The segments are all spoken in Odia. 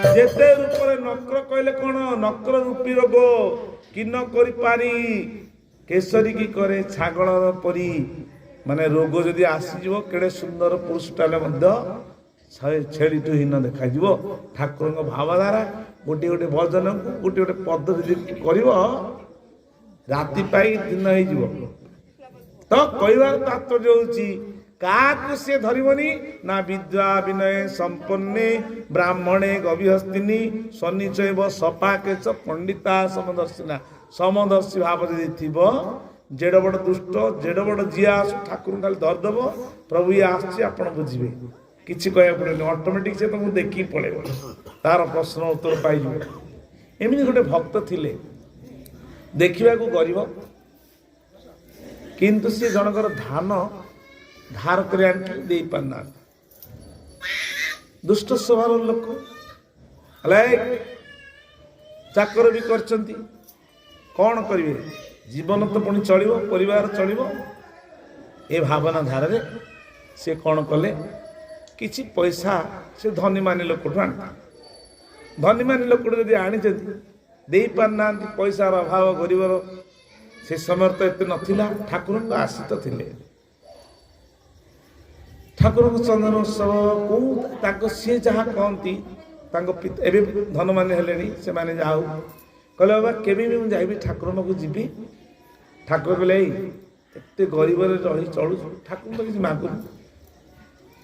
जेते रूप नक्र कहले कौन नक्र रूपी रोग कि न करि पारी केसरी की करे छागल परी माने रोग जदि आसीଯିव केड़े सुंदर पुरुषटाले छेड़ी टू हीन देखा ठाकुर भावधारा गोटे गोटे भजन गोटे गोटे पद कर राति पाई दिन हो तो कहवार तात्पर्य होची काकु से धरबनी ना विद्या विनय संपन्ने ब्राह्मणे गविहस्तिनी शनिचैव सपाके च पंडिता समदर्शिना समदर्शी भाव यदि थी जेड़ बड़ दुष्ट जेड़ बड़ जी आस ठाकुर खाली धरदेव प्रभु ये आसची आपण बुझे किसी कह पड़े ऑटोमेटिक से तुमको देखी पड़े तार प्रश्न उत्तर पाई एमती गोटे भक्त थिले देखा गरीब किंतु सी जनकर धान धार कर पारना दुष्ट स्वभाव लोक चाकर भी करचंती कौन करेंगे जीवन तो पुणी चलो परिवार चलो ए भावना धारा रे से कौन कले किछि पैसा से धनी मानी लोक धनी मानी लोक जब आनी दे पारना पैसार अभाव गरीबर से समय तो एत नाला ठाकुर आशित थे ठाकुर चंदन उत्सव कौ सी जहाँ कहती एवं धन मान से माने जाऊ कहले बाबा केबी भी मुझे ठाकुर पाक जीवी ठाकुर कहले एत गरीब रही चलु ठाकुर तो किसी मागु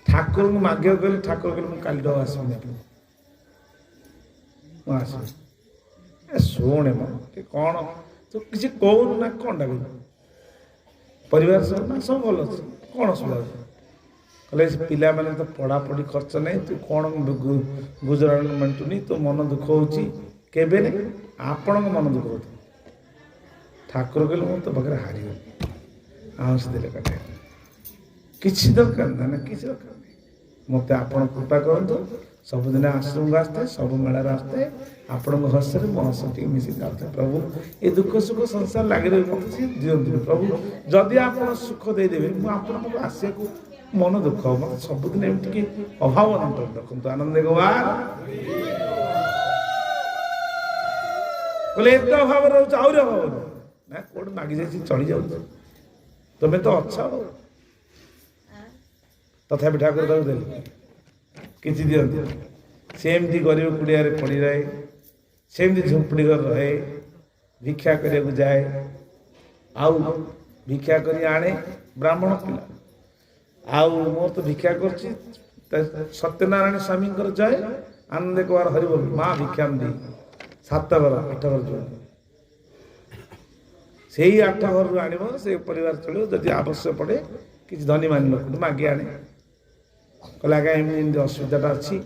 ठाकुर को मागे कहले ठाकुर कहले मुझे काली आसबि शुणे मे कौन तो किसी कौन ना कौन डाक परिवार सब ना सब भल अच्छे कौन असुविधा कहले पिला मैंने तो पढ़ापढ़ी खर्च नहीं तू कौन गुजराण मेटुनी तो मन दुख होची केबे नहीं आपण मन दुख होता ठाकुर कहले मुझे तो पाखे हारी आउंस देले काटे किसी दरकार ना किसी दरकार नहीं मत आपण कृपा करतु सबुदिन आश्रम को आसते सब मेलार आसते आपण हसरे मो हस टी मिसी जाते प्रभु ये दुख सुख संसार लगे रही मत सी दिखती प्रभु जदि आप सुख देदेवे मुझे आसिया को मन दुख मत सबुदिन एमती अभाव अंतर रखु आनंद गवार बोले एत अभाव रोच आहरी अभाव ना कौट मागी जाए चढ़ी जाऊ तुम्हें तो अच्छा तथा ठाकुर ताकू देले किसी दिखती सेमती गरीब कुड़िया पड़ी रहे सेमती झुंपड़ी घर रहे भिक्षा करने जाए आउ भिक्षा कर आने ब्राह्मण पिला आउ मोर तो भिक्षा कर सत्यनारायण स्वामी जय आनंद कुमार हरिबोल माँ भिक्षा दी 7 घर 8 घर जो से 8 घर आण से परिवार चलो जदि आवश्यक पड़े किसी धनी मान लोक मागे आने कहला आगे एमती असुविधा अच्छी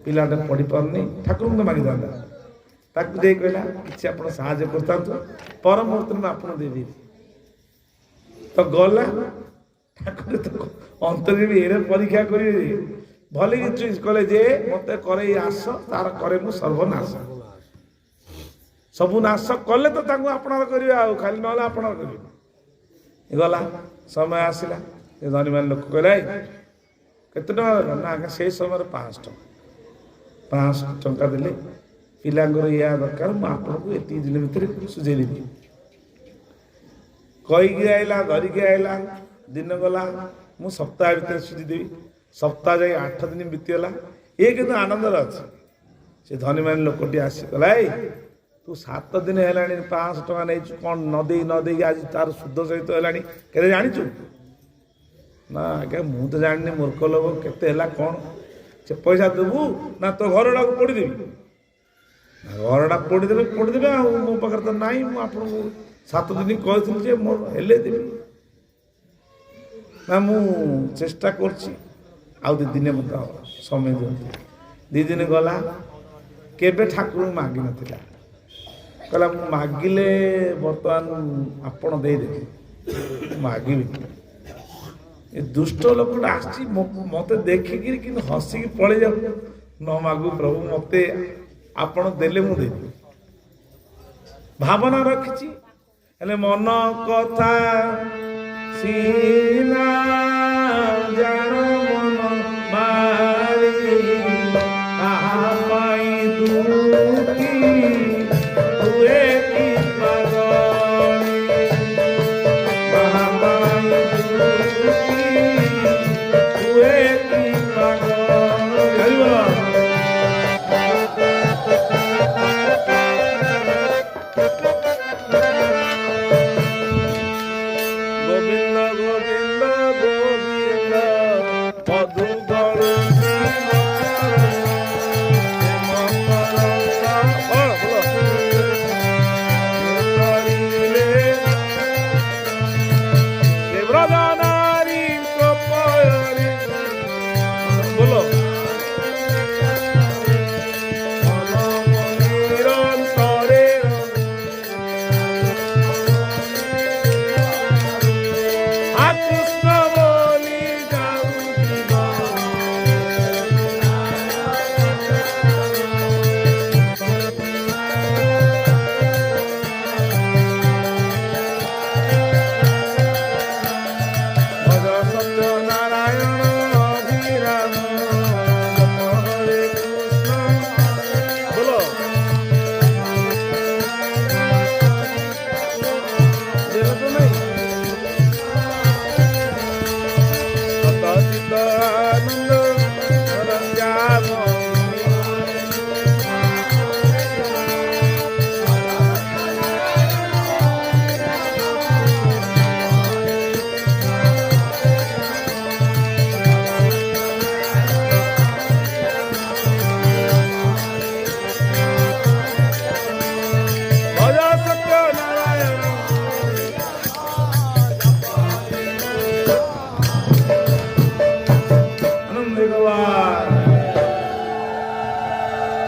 पिलाटा पढ़ी पारनी ठाकुर को मागी था ताकू दे कहला कि आप साहय करता पर मुहूर्त में आपको देदेवी तो गला ठाकुर तो अंतर भी एरे परीक्षा करेंगे भले चूज कले जे मत करे आस तार करे मु सर्वनाश सबू नाश कले तो आपणार करेंगे आउ खाली ना आप गला समय आसला धनी मान लोक कहला केते टका ना से समय 500 टंका देले पिलांगर या दरकार मु आपको एति दिन भितर सुझेदेवी कहीकि आइला धरिकी आइला दिन गला मु सप्ताह भितर सुझीदेवी सप्ताह जाए 8 दिन बीतीगला ये कि आनंद अच्छे से धनी मान लोकटी आसिकला तू 7 दिन है 500 टका नहीं कौन नदे आज तार शुद्ध सहित है के जाचु ना आज्ञा मु तो जानी मूर्ख लोक केते कौन से पैसा देबू ना तो घरटा को पोड़देवी घरटा पोड़देवे मो पाखे तो ना मुझे 7 दिन कही मोर हेले देवी ना मु चेष्टा कर दिन मत समय दिखती 2 दिन गला केबे ठाकुर मागी ना कहला मागिले बर्तमान आपण देदेवी मागिबी ये दुष्ट लोकटा आसी मत देखिकी कि हसिकी पड़े जाऊ न मागु प्रभु मते आपण देले मु देबी भावना रखिछि हेले मन कथा सीना जान मन मारी पाई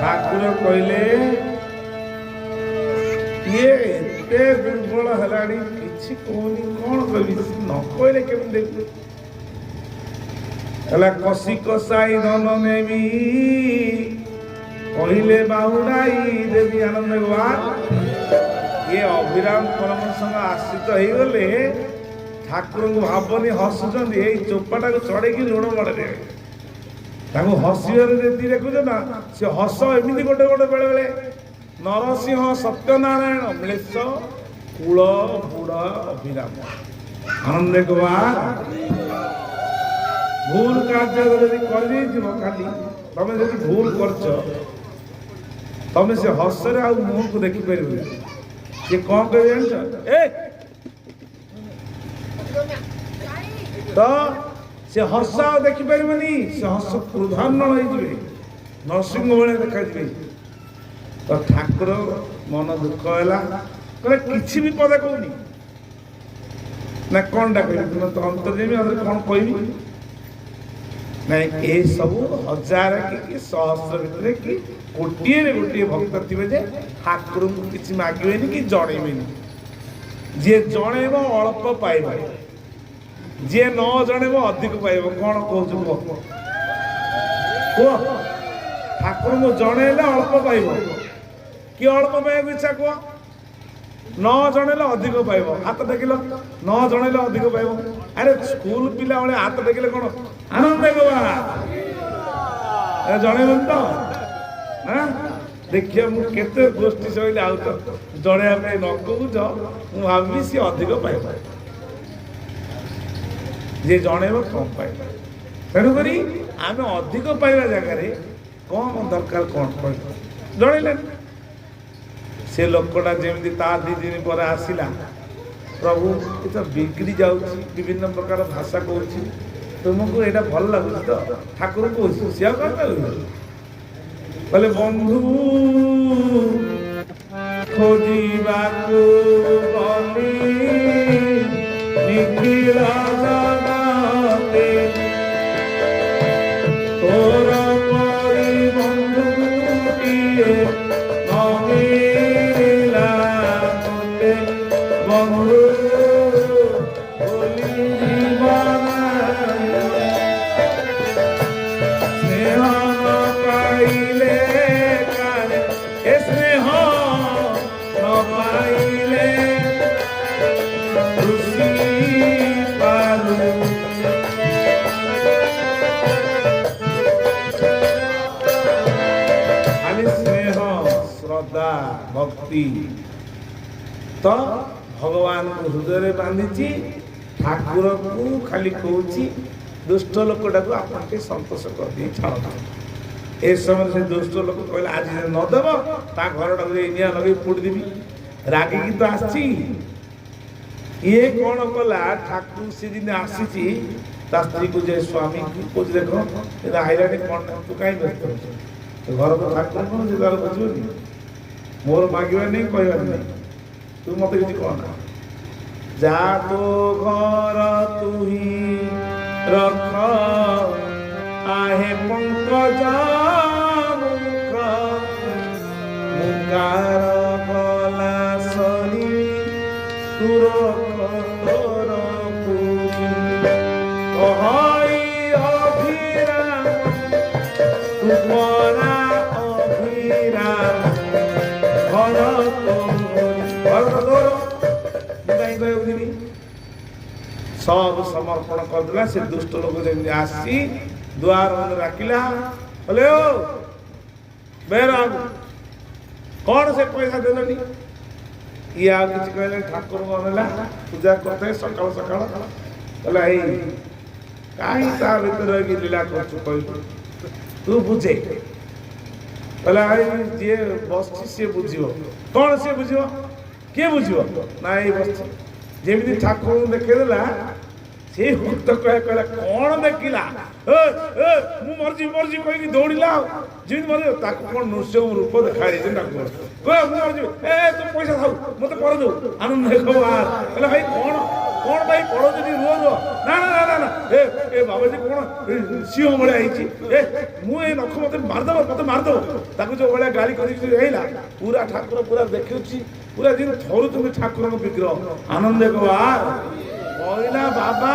ଠାକୁର କହିଲେ ଇଏ ଏତେ ଦୁର୍ବଳ ହେଲାଣି, କିଛି କହୁନି, କଣ କରିବି, ନ କହିଲେ କେମିତି ଦେବି? ହେଲା କଷି କଷାଇ ଧନ ନେବି, କହିଲେ ବାହୁଡାଇ ଦେବି ଆନନ୍ଦ ଭଗବାନ। ଇଏ ଅଭିରାମ ପରମ ସଙ୍ଗ ଆଶ୍ରିତ ହେଇଗଲେ ଠାକୁରଙ୍କୁ ଭାବନି ହସୁଛନ୍ତି, ଏଇ ଚୋପାଟାକୁ ଚଢେଇକି ଲୁଣ ମଡେଇଦେବେ। ତାଙ୍କୁ ହସିବାରେ ଯେତିକି ଦେଖୁଛ ନା, ସେ ହସ ଏମିତି ଗୋଟେ ଗୋଟେ ବେଳେ ବେଳେ ନରସିଂହ ସତ୍ୟନାରାୟଣ ମିଳେଶ କୁଳ ବୁଢ ଅଭିରାମ ଆନନ୍ଦ କୁମାର। ଭୁଲ କାର୍ଯ୍ୟ ଯଦି କରିଦେଇଥିବ, ଖାଲି ତମେ ଯଦି ଭୁଲ କରିଛ, ତମେ ସେ ହସରେ ଆଉ ମୁହଁକୁ ଦେଖିପାରିବନି। ସେ କଣ କରିବେ ଜାଣିଛ? ତ ସେ ହସ ଆଉ ଦେଖିପାରିବନି, ସେ ହସ କ୍ରୋଧାନ୍ୱଳ ହେଇଯିବେ, ନରସିଂହ ଭଳିଆ ଦେଖାଯିବେ। ତ ଠାକୁର ମନ ଦୁଃଖ ହେଲା, କହିଲେ କିଛି ବି ପଦେ କହୁନି ନା, କଣଟା କହିବି, ତୁମେ ତ ଅନ୍ତର୍ଯାମୀ, କଣ କହିବି? ନାଇଁ, ଏ ସବୁ ହଜାର କି ସହସ୍ର ଭିତରେ କି ଗୋଟିଏରେ ଗୋଟିଏ ଭକ୍ତ ଥିବେ ଯେ ଠାକୁରଙ୍କୁ କିଛି ମାଗିବେନି କି ଜଣେଇବେନି। ଯିଏ ଜଣେଇବ ଅଳ୍ପ ପାଇବ, ଯିଏ ନ ଜଣେଇବ ଅଧିକ ପାଇବ। କଣ କହୁଛୁ କୁହ? ଠାକୁରଙ୍କୁ ଜଣେଇଲେ ଅଳ୍ପ ପାଇବ, କି ଅଳ୍ପ ପାଇବାକୁ ଇଚ୍ଛା କୁହ? ନ ଜଣେଇଲେ ଅଧିକ ପାଇବ। ହାତ ଟେକିଲ, ନ ଜଣେଇଲେ ଅଧିକ ପାଇବ। ଆରେ ସ୍କୁଲ ପିଲା ଭଳି ହାତ ଟେକିଲେ କଣ ଆନନ୍ଦ ଜଣେଇବନି ତ? ଦେଖିବା ମୁଁ କେତେ ଗୋଷ୍ଠୀ ଶୈଳୀ ଆଉ ତ ଜଣେଇବା ପାଇଁ ନ କହୁଛ, ମୁଁ ଭାବିବି ସିଏ ଅଧିକ ପାଇବ। ଯିଏ ଜଣେଇବ କମ ପାଇବ। ତେଣୁକରି ଆମେ ଅଧିକ ପାଇବା ଜାଗାରେ କଣ ଦରକାର, କଣ କହିବ ଜଣେଇଲେ। ସେ ଲୋକଟା ଯେମିତି ତା 2 ଦିନ ପରେ ଆସିଲା, ପ୍ରଭୁ ଏ ତ ବିଗିଡ଼ି ଯାଉଛି, ବିଭିନ୍ନ ପ୍ରକାର ଭାଷା କହୁଛି, ତୁମକୁ ଏଇଟା ଭଲ ଲାଗୁଛି ତ? ଠାକୁର କହୁଛି, ସିଏ ଆଉ କଣ କହିବ? କହିଲେ ବନ୍ଧୁ ଖୋଜିବାକୁ ଗଲି ନିଖିଳ ଜଗତେ, ତୋର ପରି ବନ୍ଧୁଟିଏ ନମିଳିଲା ମୋତେ, ବନ୍ଧୁ ବୋଲି ଜୀବନ ସ୍ନେହ ନ ପାଇଲେ କାଳେ, ଏ ସ୍ନେହ ନ ପାଇଲେ ଖୁସି ପାରୁ। ଖାଲି ସ୍ନେହ ଶ୍ରଦ୍ଧା ଭକ୍ତି ତ ଭଗବାନଙ୍କୁ ହୃଦୟରେ ବାନ୍ଧିଛି, ଠାକୁରଙ୍କୁ ଖାଲି କହୁଛି ଦୁଷ୍ଟ ଲୋକଟାକୁ ଆପଣ ଟିକେ ସନ୍ତୋଷ କରିଦେଇ ଛାଡ଼। ଏ ସମୟରେ ସେ ଦୁଷ୍ଟ ଲୋକ କହିଲେ, ଆଜି ନ ଦେବ ତା ଘରଟାକୁ ନିଆଁ ଲଗେଇ ପୋଡ଼ିଦେବି। ରାଗିକି ତ ଆସିଛି। ଇଏ କଣ କଲା, ଠାକୁର ସେଦିନ ଆସିଛି, ତା ସ୍ତ୍ରୀକୁ ଯେ ସ୍ୱାମୀ କହୁଛି, ଦେଖ ଏଟା ଆଇଲାଣି, କଣ ତୁ କାହିଁ ବ୍ୟସ୍ତ ହଉଛୁ? ଘର ତ ଠାକୁର କଣ, ସେ ତାର ବୁଝିବନି, ମୋର ମାଗିବାର ନାହିଁ, କହିବାର ନାହିଁ, ତୁ ମତେ କିଛି କହନା। ଯା ତୋ ଘର ତୁହି ରଖ, आहे पंकज मुख मुकार गला सरी तुर तोर पुरी कहई अभिराम तुमरा अभिराम घर तोर सब समर्पण करदेला। से दुष्ट लोक जमी आसी द्वार बंद राखिला, बोले ओ बेराम कौन से पैसा देलनी? ये आ किछ कहले, ठाकुर गनेला पूजा करते सकाळ सकाळ बोला ए काई ता भीतर की लीला करछु कहू तू बुझे। बोला ए जे बस्ती से बुझियो, कौन से बुझियो, के बुझियो ना ए बस्ती जेमिति ठाकुर देखेदेला से भक्त कहे कहला कौन देखिला मु मर्जी मर्जी कहि कि दौड़िला जेमिति मर्जी ताको कोन नृसिंह रूप देखाई जे ठाकुर कहे मु मर्जी ए तू पैसा थाउ मते पर दो आनंद देखो यार कहला भाई कौन କଣ ପାଇଁ ପଳଉଛ ଟିକେ ରୁହ ରୁହ। ନା ନା ନା ନା ନା ଏ ବାବାଜୀ କଣ ସିଂହ ଭଳିଆ ହେଇଛି, ମୁଁ ଏଇ ନଖ ମତେ ମାରିଦବ ତାକୁ ଯୋଉ ଭଳିଆ ଗାଳି କରିକି ହେଇଲା ପୁରା ଠାକୁର ପୁରା ଦେଖୁଛି ପୁରା ଯେମିତି ଥରୁଛନ୍ତି ଠାକୁରଙ୍କ ବିଗ୍ରହ। ଆନନ୍ଦ କହିଲା ବାବା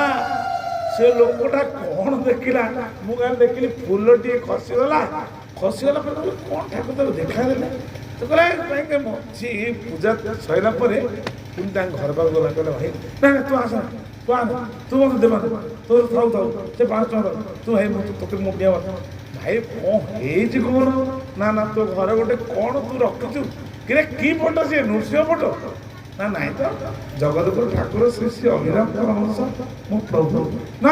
ସେ ଲୋକଟା କଣ ଦେଖିଲା, ମୁଁ ଗାଁ ଦେଖିଲି ଫୁଲ ଟିକେ ଖସିଗଲା ପରେ କଣ ଠାକୁର ତାକୁ ଦେଖାଦେଲା। ତ କହିଲା କାହିଁକି ଅଛି ପୂଜା ସରିଲା ପରେ ପୁଣି ତାଙ୍କ ଘର ପାଖକୁ ଗଲା। କହିଲା ଭାଇ ନା ତୁ ଆସ ତୁ ମତେ ଦେବା ତୋର ଥାଉ ସେ 5 ଟଙ୍କା ତୁ ଭାଇ ତୋତେ ମୁଁ ଦିଆ ଭାଇ କଣ ହେଇଛି କଣ ନା ତୋ ଘରେ ଗୋଟେ କଣ ତୁ ରଖିଛୁ କିରେ କି ଫଟୋ ସିଏ ନୃସିଂହ ଫଟୋ ନା ନାଇଁ ତ ଜଗତଗୁରୁ ଠାକୁର ଶ୍ରୀ ଅଭିରାମ ପରମହଂସ ମୋ ପ୍ରଭୁ। ନା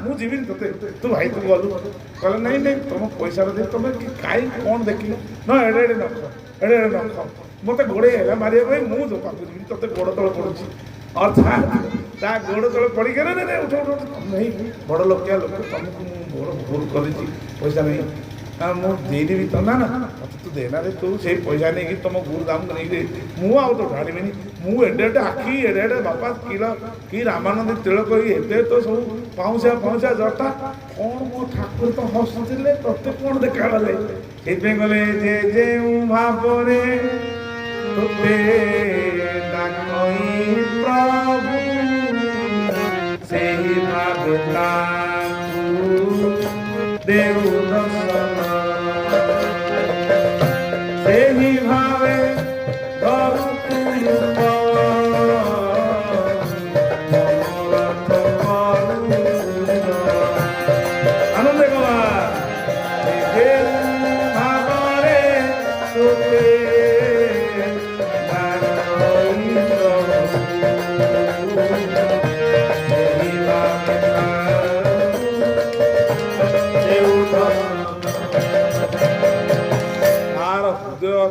ମୁଁ ଯିବିନି ତତେ ତୁ ଭାଇ ତୁ ଗଲୁ। କହିଲେ ନାଇଁ ତମ ପଇସାଟା ଦେଇ ତମେ କାଇଁ କଣ ଦେଖିଲ ନା ଏଡେ ନଖ ମତେ ଗୋଡେଇ ହେଲା ମାରିବା ପାଇଁ ମୁଁ ତୋ ପାଖକୁ ଯିବିନି ତତେ ଗୋଡ ତଳେ ପଡୁଛି। ଅର୍ଥାତ୍ ତା ଗୋଡ ତଳେ ପଡିକି ଉଠ ଭାଇ ବଡ ଲୋକିଆ ଲୋକ ତମକୁ ମୁଁ ବଡ ଭୁଲ କରିଛି ପଇସା ନେଇ ମୁଁ ଦେଇଦେବି ତ ନା ମତେ ତୁ ଦେନା ରେ ତୁ ସେଇ ପଇସା ନେଇକି ତମ ଗୁରୁ ଦାମ ନେଇକି ମୁଁ ଆଉ ତ ଢାଳିବିନି। ମୁଁ ଏଡେ ଆଖି ଏଡେ ବାପା କି ରାମାନନ୍ଦ ତିଳ କରିକି ଏତେ ତ ସବୁ ପାଉଁଶା ଜଟା କଣ ମୋ ଠାକୁର ତ ହସୁଥିଲେ ତତେ କଣ ଦେଖାଗଲେ। ସେଇଥିପାଇଁ ଗଲେ ଯେ ଯେଉଁ ଭାବରେ ତୋତେ ଡାକଇ ପ୍ରଭୁ ସେହି ଭାବେ ତାକୁ ଦେଉ ଦର୍ଶନ ସେହି ଭାବେ ଆନନ୍ଦ ଭାବରେ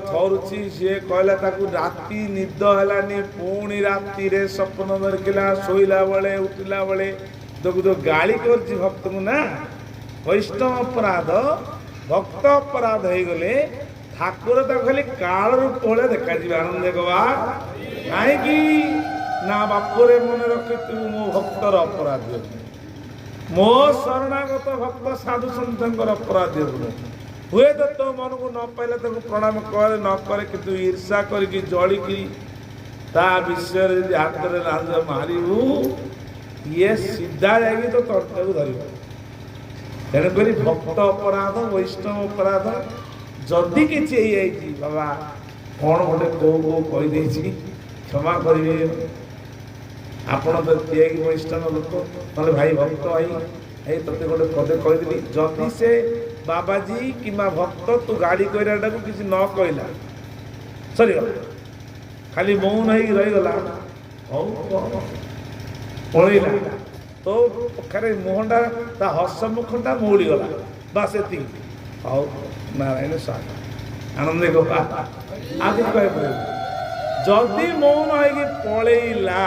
ଥରୁଛି। ସିଏ କହିଲା ତାକୁ ରାତି ନିଦ ହେଲାନି, ପୁଣି ରାତିରେ ସ୍ୱପ୍ନ ଦେଖିଲା ଶୋଇଲା ବେଳେ ଉଠିଲା ବେଳେ ତାକୁ ଯୋଉ ଗାଳି କରିଛି ଭକ୍ତଙ୍କୁ ନା ବୈଷ୍ଣବ ଅପରାଧ ଭକ୍ତ ଅପରାଧ ହେଇଗଲେ ଠାକୁର ତାକୁ ଖାଲି କାଳ ରୂପ ଭଳିଆ ଦେଖାଯିବେ। ଆନନ୍ଦ କାହିଁକି ନା ବାପରେ ମନେ ରଖିଥିବୁ ମୋ ଭକ୍ତର ଅପରାଧ ମୋ ଶରଣାଗତ ଭକ୍ତ ସାଧୁ ସନ୍ଥଙ୍କର ଅପରାଧ ହୁଏତ ତୋ ମନକୁ ନ ପାଇଲେ ତାକୁ ପ୍ରଣାମ କରେ ନ କରେ କିନ୍ତୁ ଈର୍ଷା କରିକି ଜଳିକି ତା ବିଷୟରେ ଯଦି ହାତରେ ଲାଞ୍ଜ ମାରିବୁ ଇଏ ସିଧା ଯାଇକି ତ ତର୍କକୁ ଧରିବ। ତେଣୁକରି ଭକ୍ତ ଅପରାଧ ବୈଷ୍ଣବ ଅପରାଧ ଯଦି କିଛି ହେଇଯାଇଛି ବାବା କଣ ଗୋଟେ କୋଉ କହିଦେଇଛି କ୍ଷମା କରିବେ। ଆପଣ ତ ତିଆକି ବୈଷ୍ଣବ ଲୋକ ନହେଲେ ଭାଇ ଭକ୍ତ ଭାଇ ଏଇ ତତେ ଗୋଟେ ପଦେ କହିଦେଲି ଯଦି ସେ ବାବାଜୀ କିମ୍ବା ଭକ୍ତ ତୁ ଗାଡ଼ି କରିବାଟାକୁ କିଛି ନ କହିଲା ସରିଗଲା ଖାଲି ମୌନ ହେଇକି ରହିଗଲା ହଉ ପଳେଇଲା ତୋ ପାଖରେ ମୁହଁଟା ତା ହସ ମୁଖଟା ମଉଳିଗଲା ବାସ୍ ଏତିକି ହଉ ନାରାୟଣ ସ୍ୱାମୀ ଆନନ୍ଦ ଆଜି କହିପାରିବ ଯଦି ମୌନ ହେଇକି ପଳେଇଲା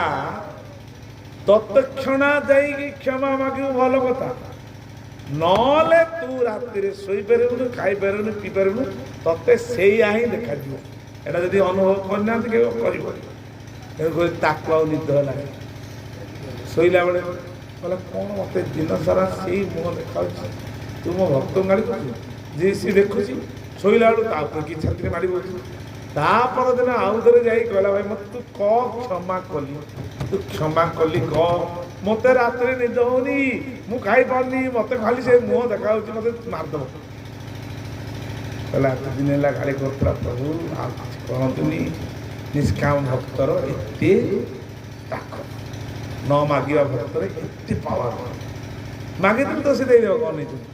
ତତ୍କ୍ଷଣା ଯାଇକି କ୍ଷମା ମାଗିବୁ ଭଲ କଥା ନହେଲେ ତୁ ରାତିରେ ଶୋଇପାରିବୁନି ଖାଇପାରିବୁନି ପିଇପାରିବୁନି ତତେ ସେଇଆ ହିଁ ଦେଖାଯିବ। ଏଇଟା ଯଦି ଅନୁଭବ କରିନାହାନ୍ତି କେବେ କରିବ। ତେଣୁକରି ତାକୁ ଆଉ ନିଦ ହେଲାନି ଶୋଇଲା ବେଳେ କହିଲା କ'ଣ ମୋତେ ଦିନ ସାରା ସେଇ ମୁହଁ ଦେଖାଉଛି ତୁ ମୋ ଭକ୍ତଙ୍କୁ ଗାଳି କରୁଛୁ ଯିଏ ସିଏ ଦେଖୁଛି ଶୋଇଲା ବେଳୁ ତା ଉପରେ କି ଛାତିରେ ମାଡ଼ି ବସୁଛୁ। ତା ପରଦିନ ଆଉ ଥରେ ଯାଇ କହିଲା ଭାଇ ମୋତେ ତୁ କ୍ଷମା କଲି ମୋତେ ରାତିରେ ନିଦ ହଉନି ମୁଁ ଖାଇପାରୁନି ମୋତେ ଖାଲି ସେ ମୁହଁ ଦେଖାଯାଉଛି ମୋତେ ମାରିଦେବ। କହିଲା ଏତେ ଦିନ ହେଲା ଗାଳି କରୁଥିଲା ପ୍ରଭୁ ଆଉ କିଛି କହନ୍ତୁନି ନିଷ୍କାମ ଭକ୍ତର ଏତେ ତାକତ ନ ମାଗିବା ଭକ୍ତରେ ଏତେ ପାୱାର ମାଗିଦେଲେ ତ ସେ ଦେଇଦେବ କ'ଣ ନେଇଛନ୍ତି